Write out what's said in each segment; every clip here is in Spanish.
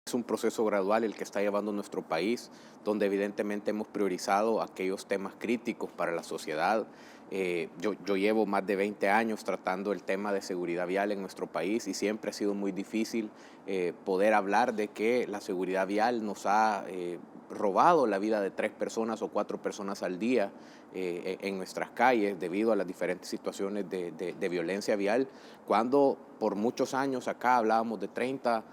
Es un proceso gradual el que está llevando nuestro país, donde evidentemente hemos priorizado aquellos temas críticos para la sociedad. Yo llevo más de 20 años tratando el tema de seguridad vial en nuestro país y siempre ha sido muy difícil poder hablar de que la seguridad vial nos ha robado la vida de 3 personas o 4 personas al día en nuestras calles debido a las diferentes situaciones de violencia vial, cuando por muchos años acá hablábamos de 30,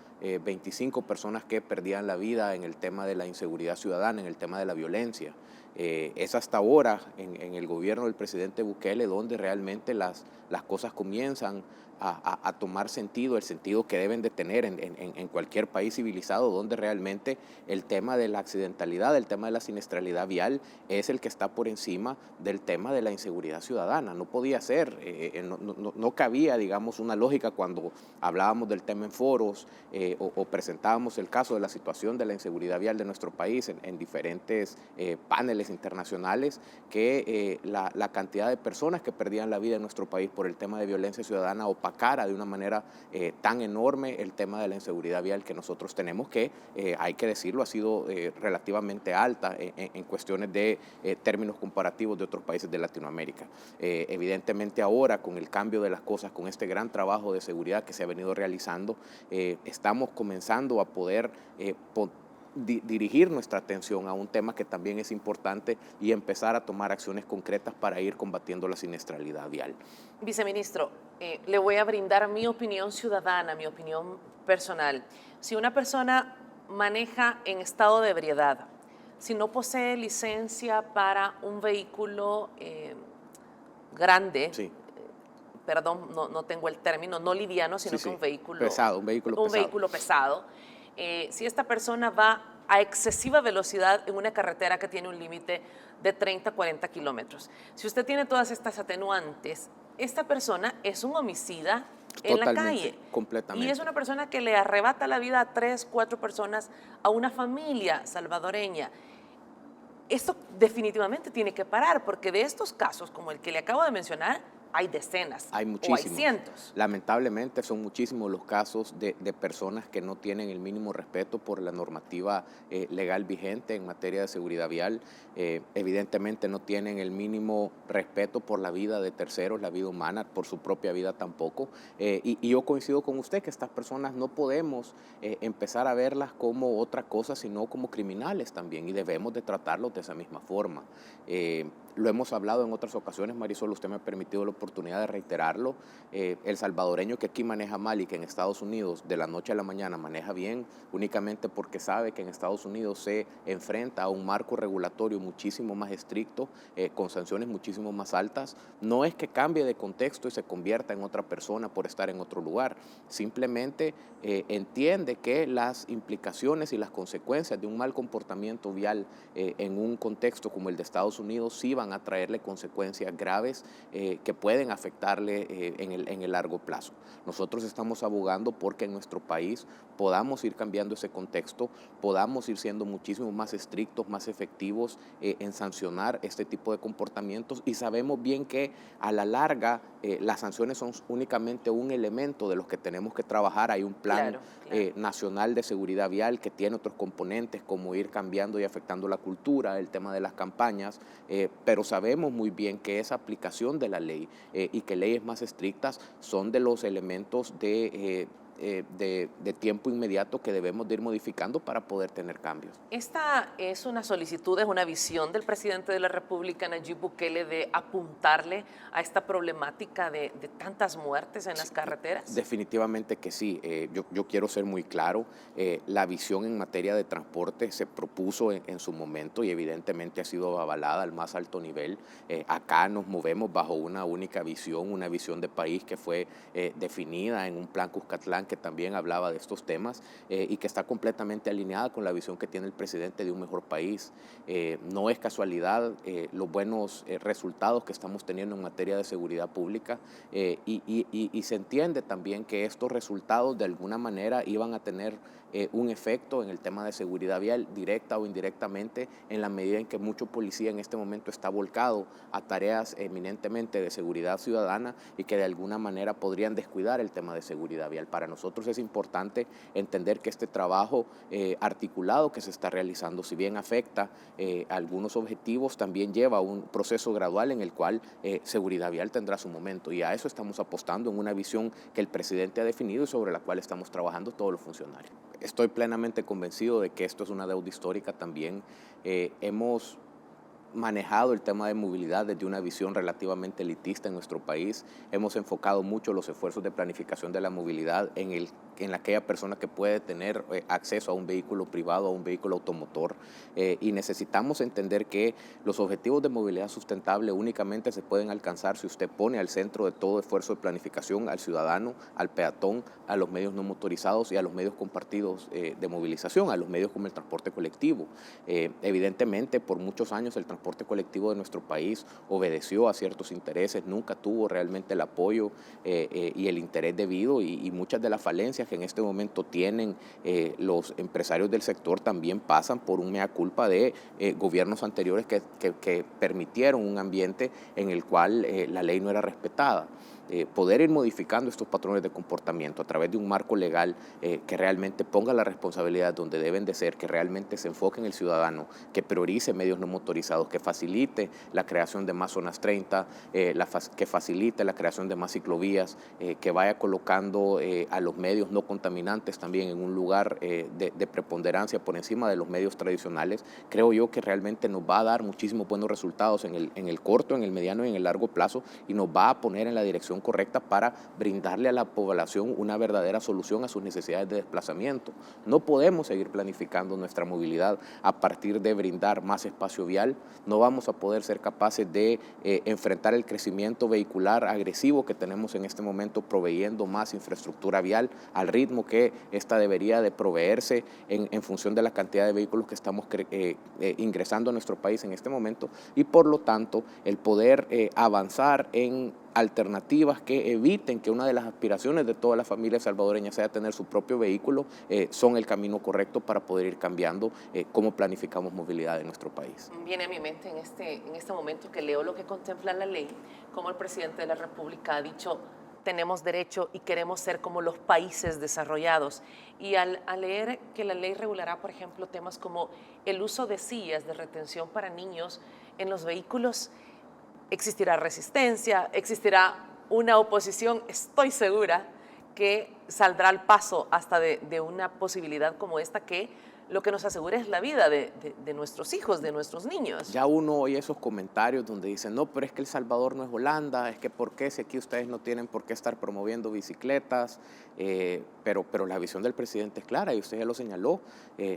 25 personas que perdían la vida en el tema de la inseguridad ciudadana, en el tema de la violencia. Es hasta ahora en el gobierno del presidente Bukele donde realmente las cosas comienzan a tomar sentido, el sentido que deben de tener en cualquier país civilizado, donde realmente el tema de la accidentalidad, el tema de la siniestralidad vial es el que está por encima del tema de la inseguridad ciudadana. No podía ser, no cabía, digamos, una lógica cuando hablábamos del tema en foros o presentábamos el caso de la situación de la inseguridad vial de nuestro país en diferentes paneles internacionales, que la cantidad de personas que perdían la vida en nuestro país por el tema de violencia ciudadana opacara de una manera tan enorme el tema de la inseguridad vial que nosotros tenemos, que hay que decirlo, ha sido relativamente alta en cuestiones de términos comparativos de otros países de Latinoamérica. Evidentemente ahora, con el cambio de las cosas, con este gran trabajo de seguridad que se ha venido realizando, estamos comenzando a poder dirigir nuestra atención a un tema que también es importante y empezar a tomar acciones concretas para ir combatiendo la siniestralidad vial. Viceministro, le voy a brindar mi opinión ciudadana, mi opinión personal. Si una persona maneja en estado de ebriedad, si no posee licencia para un vehículo grande, Sí, perdón, no tengo el término, no liviano, sí, sino que sí. Un vehículo un pesado. vehículo pesado, si esta persona va a excesiva velocidad en una carretera que tiene un límite de 30, 40 kilómetros. Si usted tiene todas estas atenuantes, esta persona es un homicida en la Totalmente, calle y es completamente. una persona que le arrebata la vida a 3, 4 personas, a una familia salvadoreña. Esto definitivamente tiene que parar, porque de estos casos, como el que le acabo de mencionar, hay decenas Hay o hay muchísimos. cientos. Lamentablemente son muchísimos los casos de personas que no tienen el mínimo respeto por la normativa legal vigente en materia de seguridad vial. Evidentemente no tienen el mínimo respeto por la vida de terceros, la vida humana, por su propia vida tampoco. Y yo coincido con usted que estas personas no podemos empezar a verlas como otra cosa, sino como criminales también, y debemos de tratarlos de esa misma forma. Lo hemos hablado en otras ocasiones, Marisol, usted me ha permitido la oportunidad de reiterarlo. El salvadoreño que aquí maneja mal y que en Estados Unidos de la noche a la mañana maneja bien, únicamente porque sabe que en Estados Unidos se enfrenta a un marco regulatorio muchísimo más estricto, con sanciones muchísimo más altas, no es que cambie de contexto y se convierta en otra persona por estar en otro lugar, simplemente entiende que las implicaciones y las consecuencias de un mal comportamiento vial en un contexto como el de Estados Unidos sí van a traerle consecuencias graves que pueden afectarle en el largo plazo. Nosotros estamos abogando porque en nuestro país podamos ir cambiando ese contexto, podamos ir siendo muchísimo más estrictos, más efectivos en sancionar este tipo de comportamientos, y sabemos bien que a la larga las sanciones son únicamente un elemento de los que tenemos que trabajar. Hay un plan Claro, claro. nacional de seguridad vial que tiene otros componentes como ir cambiando y afectando la cultura, el tema de las campañas, pero sabemos muy bien que esa aplicación de la ley y que leyes más estrictas son de los elementos de tiempo inmediato que debemos de ir modificando para poder tener cambios. Esta es una solicitud, es una visión del presidente de la República, Nayib Bukele, de apuntarle a esta problemática de tantas muertes en las Sí, carreteras. definitivamente que sí. Yo quiero ser muy claro. La visión en materia de transporte se propuso en su momento y evidentemente ha sido avalada al más alto nivel. Acá nos movemos bajo una única visión, una visión de país que fue definida en un plan Cuscatlán que también hablaba de estos temas y que está completamente alineada con la visión que tiene el presidente de un mejor país. No es casualidad los buenos resultados que estamos teniendo en materia de seguridad pública, y se entiende también que estos resultados de alguna manera iban a tener un efecto en el tema de seguridad vial, directa o indirectamente, en la medida en que mucho policía en este momento está volcado a tareas eminentemente de seguridad ciudadana y que de alguna manera podrían descuidar el tema de seguridad vial. Para nosotros es importante entender que este trabajo articulado que se está realizando, si bien afecta algunos objetivos, también lleva a un proceso gradual en el cual seguridad vial tendrá su momento, y a eso estamos apostando en una visión que el presidente ha definido y sobre la cual estamos trabajando todos los funcionarios. Estoy plenamente convencido de que esto es una deuda histórica también. Hemos manejado el tema de movilidad desde una visión relativamente elitista en nuestro país. Hemos enfocado mucho los esfuerzos de planificación de la movilidad en aquella persona que puede tener acceso a un vehículo privado, a un vehículo automotor, y necesitamos entender que los objetivos de movilidad sustentable únicamente se pueden alcanzar si usted pone al centro de todo esfuerzo de planificación al ciudadano, al peatón, a los medios no motorizados y a los medios compartidos de movilización, a los medios como el transporte colectivo. Evidentemente, por muchos años el transporte colectivo de nuestro país obedeció a ciertos intereses, nunca tuvo realmente el apoyo y el interés debido, y muchas de las falencias que en este momento tienen los empresarios del sector también pasan por un mea culpa de gobiernos anteriores que permitieron un ambiente en el cual la ley no era respetada. Poder ir modificando estos patrones de comportamiento a través de un marco legal que realmente ponga la responsabilidad donde deben de ser, que realmente se enfoque en el ciudadano, que priorice medios no motorizados, que facilite la creación de más zonas 30, que facilite la creación de más ciclovías, que vaya colocando a los medios no contaminantes también en un lugar de preponderancia por encima de los medios tradicionales. Creo yo que realmente nos va a dar muchísimos buenos resultados en el corto, en el mediano y en el largo plazo, y nos va a poner en la dirección correcta para brindarle a la población una verdadera solución a sus necesidades de desplazamiento. No podemos seguir planificando nuestra movilidad a partir de brindar más espacio vial. No vamos a poder ser capaces de enfrentar el crecimiento vehicular agresivo que tenemos en este momento proveyendo más infraestructura vial al ritmo que esta debería de proveerse en función de la cantidad de vehículos que estamos ingresando a nuestro país en este momento, y por lo tanto el poder avanzar en alternativas que eviten que una de las aspiraciones de todas las familias salvadoreñas sea tener su propio vehículo, son el camino correcto para poder ir cambiando cómo planificamos movilidad en nuestro país. Viene a mi mente en este momento que leo lo que contempla la ley, como el presidente de la República ha dicho: tenemos derecho y queremos ser como los países desarrollados. Y al leer que la ley regulará, por ejemplo, temas como el uso de sillas de retención para niños en los vehículos, existirá resistencia, existirá una oposición, estoy segura que saldrá al paso hasta de una posibilidad como esta, que lo que nos asegura es la vida de nuestros hijos, de nuestros niños. Ya uno oye esos comentarios donde dicen, no, pero es que El Salvador no es Holanda, es que ¿por qué si aquí ustedes no tienen por qué estar promoviendo bicicletas? Pero la visión del presidente es clara y usted ya lo señaló.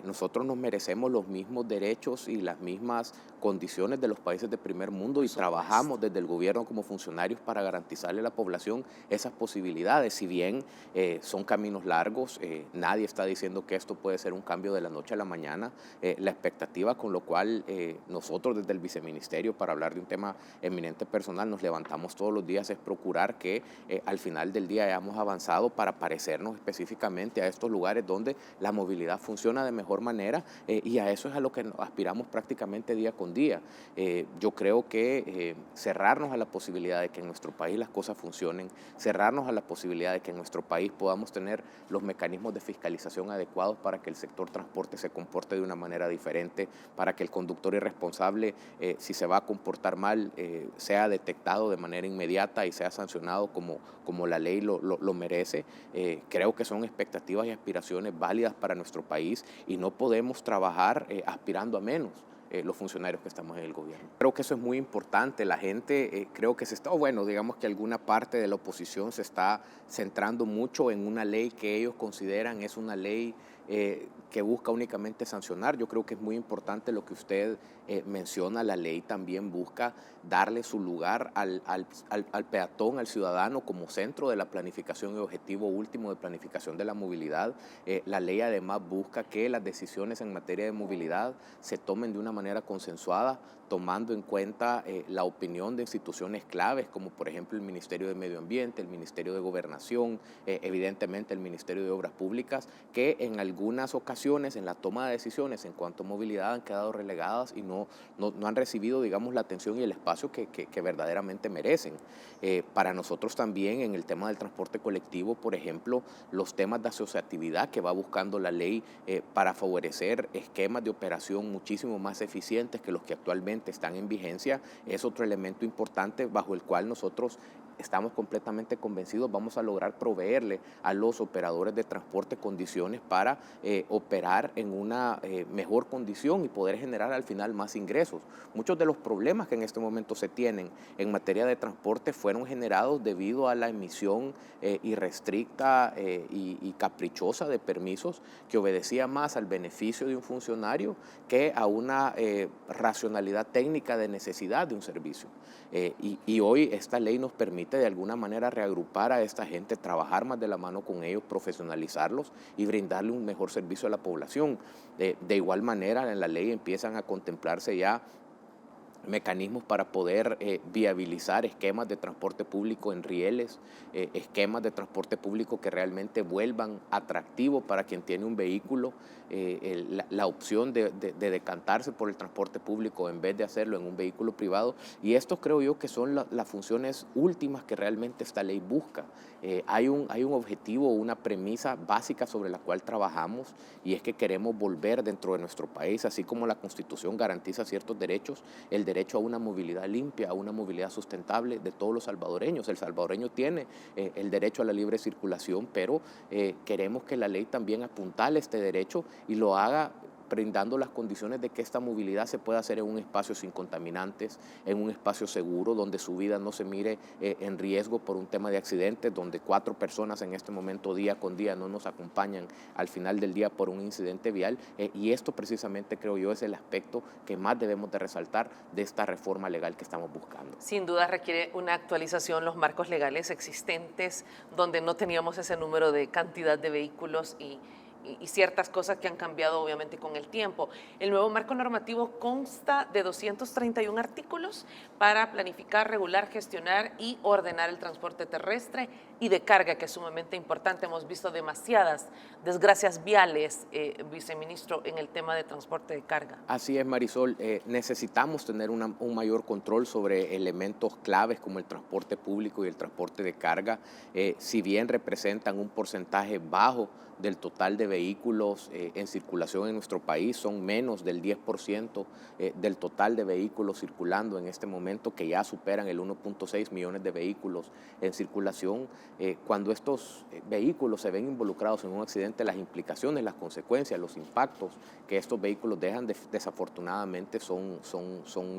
Nosotros nos merecemos los mismos derechos y las mismas condiciones de los países de primer mundo, y trabajamos desde el gobierno como funcionarios para garantizarle a la población esas posibilidades. Si bien son caminos largos, nadie está diciendo que esto puede ser un cambio de la noche a la mañana. La expectativa con lo cual nosotros desde el viceministerio, para hablar de un tema eminente personal, nos levantamos todos los días es procurar que al final del día hayamos avanzado para parecernos específicamente a estos lugares donde la movilidad funciona de mejor manera, y a eso es a lo que aspiramos prácticamente día con día. Yo creo que cerrarnos a la posibilidad de que en nuestro país las cosas funcionen, cerrarnos a la posibilidad de que en nuestro país podamos tener los mecanismos de fiscalización adecuados para que el sector transporte se comporte de una manera diferente, para que el conductor irresponsable, si se va a comportar mal, sea detectado de manera inmediata y sea sancionado como la ley lo merece. Creo que son expectativas y aspiraciones válidas para nuestro país, y no podemos trabajar aspirando a menos los funcionarios que estamos en el gobierno. Creo que eso es muy importante. La gente creo que digamos que alguna parte de la oposición se está centrando mucho en una ley que ellos consideran es una ley que busca únicamente sancionar. Yo creo que es muy importante lo que usted menciona. La ley también busca darle su lugar al peatón, al ciudadano, como centro de la planificación y objetivo último de planificación de la movilidad. La ley además busca que las decisiones en materia de movilidad se tomen de una manera consensuada, tomando en cuenta la opinión de instituciones claves, como por ejemplo el Ministerio de Medio Ambiente, el Ministerio de Gobernación, evidentemente el Ministerio de Obras Públicas, que en algunas ocasiones en la toma de decisiones en cuanto a movilidad han quedado relegadas y no han recibido, digamos, la atención y el espacio que verdaderamente merecen. Para nosotros también en el tema del transporte colectivo, por ejemplo, los temas de asociatividad que va buscando la ley para favorecer esquemas de operación muchísimo más eficientes que los que actualmente están en vigencia, es otro elemento importante bajo el cual nosotros estamos completamente convencidos vamos a lograr proveerle a los operadores de transporte condiciones para operar en una mejor condición y poder generar al final más ingresos. Muchos de los problemas que en este momento se tienen en materia de transporte fueron generados debido a la emisión irrestricta y caprichosa de permisos que obedecía más al beneficio de un funcionario que a una racionalidad técnica de necesidad de un servicio. Y hoy esta ley nos permite de alguna manera reagrupar a esta gente, trabajar más de la mano con ellos, profesionalizarlos y brindarle un mejor servicio a la población. De igual manera, en la ley empiezan a contemplarse ya mecanismos para poder viabilizar esquemas de transporte público en rieles, esquemas de transporte público que realmente vuelvan atractivos para quien tiene un vehículo, la opción de decantarse por el transporte público en vez de hacerlo en un vehículo privado. Y esto creo yo que son las funciones últimas que realmente esta ley busca. Hay un objetivo, una premisa básica sobre la cual trabajamos y es que queremos volver dentro de nuestro país, así como la Constitución garantiza ciertos derechos, el derecho a una movilidad limpia, a una movilidad sustentable de todos los salvadoreños. El salvadoreño tiene el derecho a la libre circulación, pero queremos que la ley también apuntale este derecho y lo haga brindando las condiciones de que esta movilidad se pueda hacer en un espacio sin contaminantes, en un espacio seguro, donde su vida no se mire en riesgo por un tema de accidentes, donde 4 personas en este momento día con día no nos acompañan al final del día por un incidente vial. Y esto precisamente creo yo es el aspecto que más debemos de resaltar de esta reforma legal que estamos buscando. Sin duda requiere una actualización los marcos legales existentes, donde no teníamos ese número de cantidad de vehículos y ciertas cosas que han cambiado obviamente con el tiempo. El nuevo marco normativo consta de 231 artículos para planificar, regular, gestionar y ordenar el transporte terrestre y de carga, que es sumamente importante. Hemos visto demasiadas desgracias viales, viceministro, en el tema de transporte de carga. Así es, Marisol. Necesitamos tener un mayor control sobre elementos claves como el transporte público y el transporte de carga. Si bien representan un porcentaje bajo del total de vehículos en circulación en nuestro país, son menos del 10% del total de vehículos circulando en este momento, que ya superan el 1.6 millones de vehículos en circulación. Cuando estos vehículos se ven involucrados en un accidente, las implicaciones, las consecuencias, los impactos que estos vehículos dejan desafortunadamente son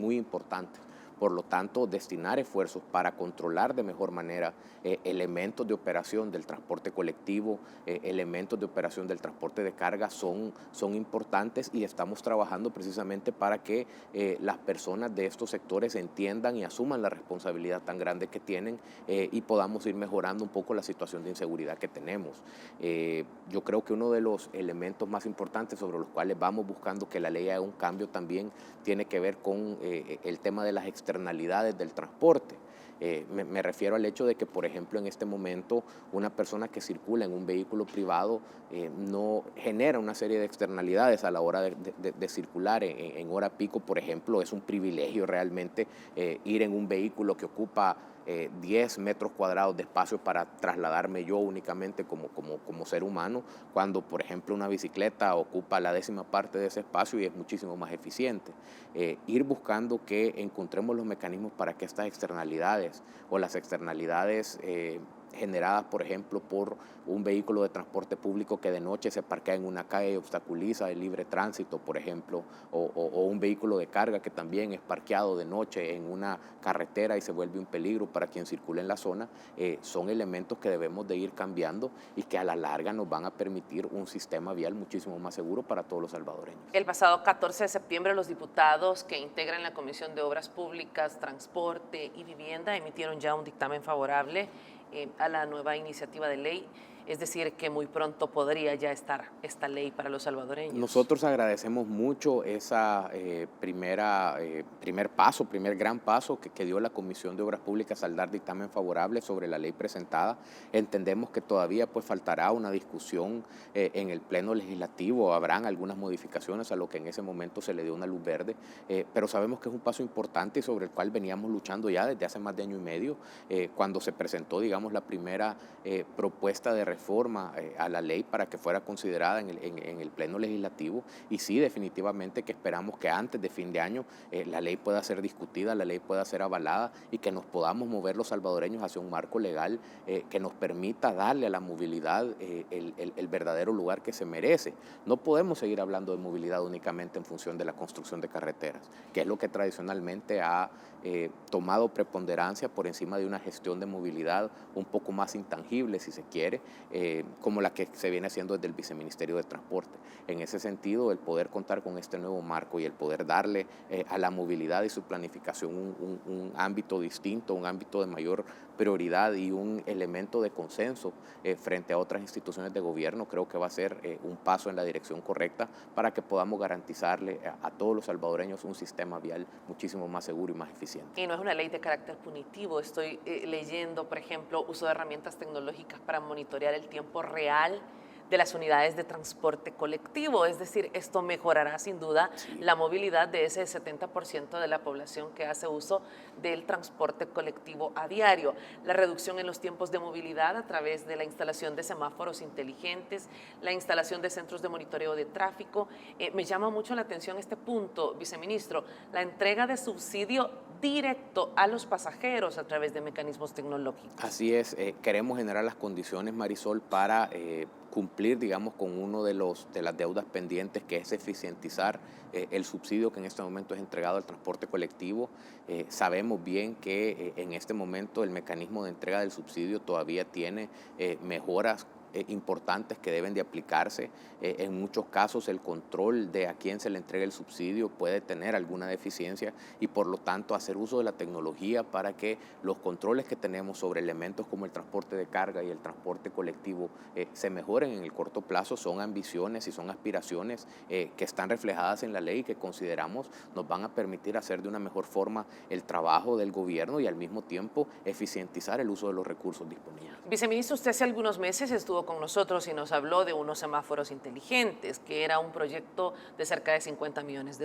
muy importantes. Por lo tanto, destinar esfuerzos para controlar de mejor manera elementos de operación del transporte colectivo, elementos de operación del transporte de carga son importantes y estamos trabajando precisamente para que las personas de estos sectores entiendan y asuman la responsabilidad tan grande que tienen y podamos ir mejorando un poco la situación de inseguridad que tenemos. Yo creo que uno de los elementos más importantes sobre los cuales vamos buscando que la ley haga un cambio también tiene que ver con el tema de las externalidades del transporte. Me refiero al hecho de que, por ejemplo, en este momento una persona que circula en un vehículo privado no genera una serie de externalidades a la hora de circular en hora pico. Por ejemplo, es un privilegio realmente ir en un vehículo que ocupa 10 metros cuadrados de espacio para trasladarme yo únicamente como ser humano, cuando por ejemplo una bicicleta ocupa la 10ª parte de ese espacio y es muchísimo más eficiente. Ir buscando que encontremos los mecanismos para que estas externalidades o las externalidades generadas, por ejemplo, por un vehículo de transporte público que de noche se parquea en una calle y obstaculiza el libre tránsito, por ejemplo, o un vehículo de carga que también es parqueado de noche en una carretera y se vuelve un peligro para quien circula en la zona, son elementos que debemos de ir cambiando y que a la larga nos van a permitir un sistema vial muchísimo más seguro para todos los salvadoreños. El pasado 14 de septiembre los diputados que integran la Comisión de Obras Públicas, Transporte y Vivienda emitieron ya un dictamen favorable a la nueva iniciativa de ley. es decir, que muy pronto podría ya estar esta ley para los salvadoreños. Nosotros agradecemos mucho esa primer paso, primer gran paso que dio la Comisión de Obras Públicas al dar dictamen favorable sobre la ley presentada. Entendemos que todavía pues faltará una discusión en el Pleno Legislativo, habrán algunas modificaciones a lo que en ese momento se le dio una luz verde, pero sabemos que es un paso importante y sobre el cual veníamos luchando ya desde hace más de año y medio, cuando se presentó, digamos, la primera propuesta de reforma a la ley para que fuera considerada en el Pleno Legislativo. Y sí, definitivamente que esperamos que antes de fin de año la ley pueda ser discutida, la ley pueda ser avalada y que nos podamos mover los salvadoreños hacia un marco legal que nos permita darle a la movilidad el verdadero lugar que se merece. No podemos seguir hablando de movilidad únicamente en función de la construcción de carreteras, que es lo que tradicionalmente ha tomado preponderancia por encima de una gestión de movilidad un poco más intangible, si se quiere, como la que se viene haciendo desde el Viceministerio de Transporte. En ese sentido, el poder contar con este nuevo marco y el poder darle a la movilidad y su planificación un ámbito distinto, un ámbito de mayor prioridad y un elemento de consenso frente a otras instituciones de gobierno, creo que va a ser un paso en la dirección correcta para que podamos garantizarle a todos los salvadoreños un sistema vial muchísimo más seguro y más eficiente. Y no es una ley de carácter punitivo. Estoy leyendo, por ejemplo, uso de herramientas tecnológicas para monitorear el tiempo real de las unidades de transporte colectivo. Es decir, esto mejorará sin duda la movilidad de ese 70% de la población que hace uso del transporte colectivo a diario. La reducción en los tiempos de movilidad a través de la instalación de semáforos inteligentes, la instalación de centros de monitoreo de tráfico. Me llama mucho la atención este punto, viceministro, la entrega de subsidio directo a los pasajeros a través de mecanismos tecnológicos. Así es, queremos generar las condiciones, Marisol, para cumplir, digamos, con uno de las deudas pendientes, que es eficientizar el subsidio que en este momento es entregado al transporte colectivo. Sabemos bien que en este momento el mecanismo de entrega del subsidio todavía tiene mejoras importantes que deben de aplicarse. En muchos casos el control de a quién se le entrega el subsidio puede tener alguna deficiencia y por lo tanto hacer uso de la tecnología para que los controles que tenemos sobre elementos como el transporte de carga y el transporte colectivo se mejoren en el corto plazo son ambiciones y son aspiraciones que están reflejadas en la ley y que consideramos nos van a permitir hacer de una mejor forma el trabajo del gobierno y al mismo tiempo eficientizar el uso de los recursos disponibles. Viceministro, usted hace algunos meses estuvo con nosotros y nos habló de unos semáforos inteligentes, que era un proyecto de cerca de $50 millones.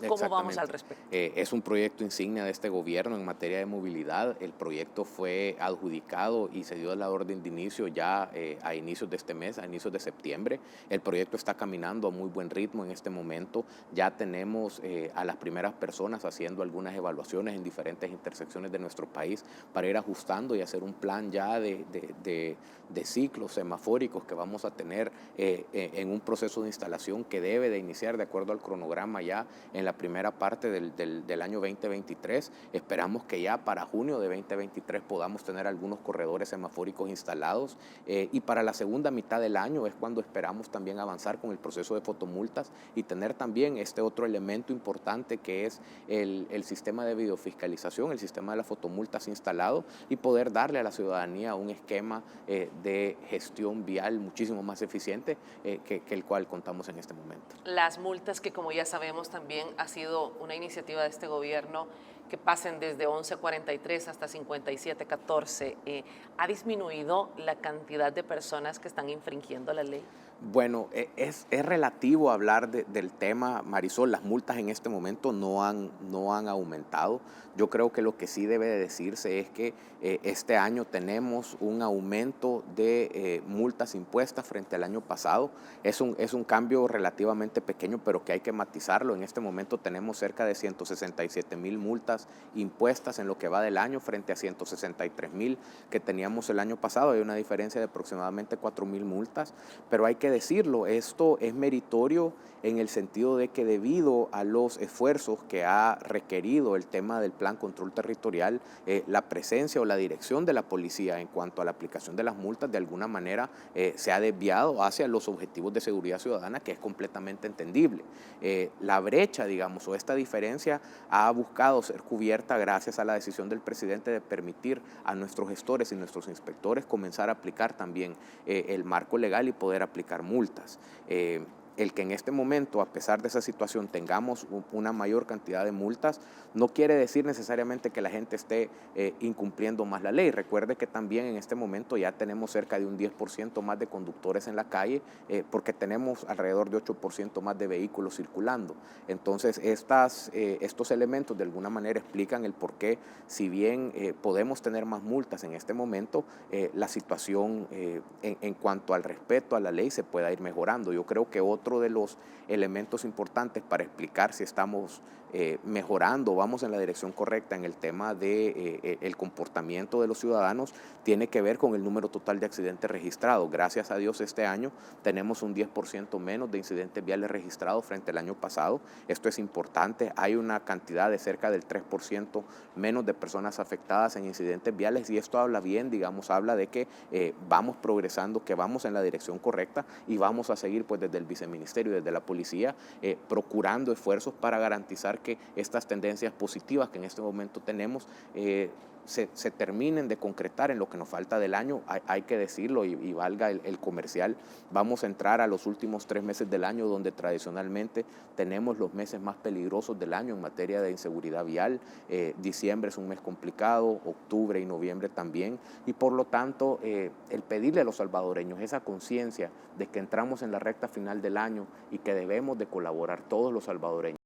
¿Cómo vamos al respecto? Es un proyecto insignia de este gobierno en materia de movilidad. El proyecto fue adjudicado y se dio la orden de inicio ya a inicios de este mes, a inicios de septiembre. El proyecto está caminando a muy buen ritmo en este momento. Ya tenemos a las primeras personas haciendo algunas evaluaciones en diferentes intersecciones de nuestro país para ir ajustando y hacer un plan ya de ciclos semafóricos que vamos a tener en un proceso de instalación que debe de iniciar de acuerdo al cronograma ya en la primera parte del año 2023. Esperamos que ya para junio de 2023 podamos tener algunos corredores semafóricos instalados y para la segunda mitad del año es cuando esperamos también avanzar con el proceso de fotomultas y tener también este otro elemento importante que es el sistema de videofiscalización, el sistema de las fotomultas instalado y poder darle a la ciudadanía un esquema de gestión vial muchísimo más eficiente que el cual contamos en este momento. Las multas, que como ya sabemos también ha sido una iniciativa de este gobierno, que pasen desde 11.43 hasta 57.14, ¿ha disminuido la cantidad de personas que están infringiendo la ley? Bueno, es relativo hablar del tema, Marisol. Las multas en este momento no han aumentado. Yo creo que lo que sí debe de decirse es que este año tenemos un aumento de multas impuestas frente al año pasado. Es un cambio relativamente pequeño, pero que hay que matizarlo. En este momento tenemos cerca de 167,000 multas impuestas en lo que va del año frente a 163,000 que teníamos el año pasado. Hay una diferencia de aproximadamente 4,000 multas, pero hay que decirlo, esto es meritorio en el sentido de que debido a los esfuerzos que ha requerido el tema del Plan Control Territorial, la presencia o la dirección de la policía en cuanto a la aplicación de las multas de alguna manera se ha desviado hacia los objetivos de seguridad ciudadana, que es completamente entendible. La brecha, digamos, o esta diferencia ha buscado ser cubierta gracias a la decisión del presidente de permitir a nuestros gestores y nuestros inspectores comenzar a aplicar también el marco legal y poder aplicar multas. El que en este momento, a pesar de esa situación, tengamos una mayor cantidad de multas, no quiere decir necesariamente que la gente esté incumpliendo más la ley. Recuerde que también en este momento ya tenemos cerca de un 10% más de conductores en la calle, porque tenemos alrededor de 8% más de vehículos circulando. Entonces, estos elementos de alguna manera explican el por qué, si bien podemos tener más multas en este momento, la situación en cuanto al respeto a la ley se pueda ir mejorando. Yo creo que otro de los elementos importantes para explicar si estamos mejorando, vamos en la dirección correcta en el tema de el comportamiento de los ciudadanos, tiene que ver con el número total de accidentes registrados. Gracias a Dios este año tenemos un 10% menos de incidentes viales registrados frente al año pasado. Esto es importante. Hay una cantidad de cerca del 3% menos de personas afectadas en incidentes viales, y esto habla bien, digamos, habla de que vamos progresando, que vamos en la dirección correcta, y vamos a seguir pues desde el viceministerio, desde la policía, procurando esfuerzos para garantizar que estas tendencias positivas que en este momento tenemos se terminen de concretar en lo que nos falta del año. Hay que decirlo, y valga el comercial, vamos a entrar a los últimos 3 meses del año, donde tradicionalmente tenemos los meses más peligrosos del año en materia de inseguridad vial. Diciembre es un mes complicado, octubre y noviembre también, y por lo tanto el pedirle a los salvadoreños esa conciencia de que entramos en la recta final del año y que debemos de colaborar todos los salvadoreños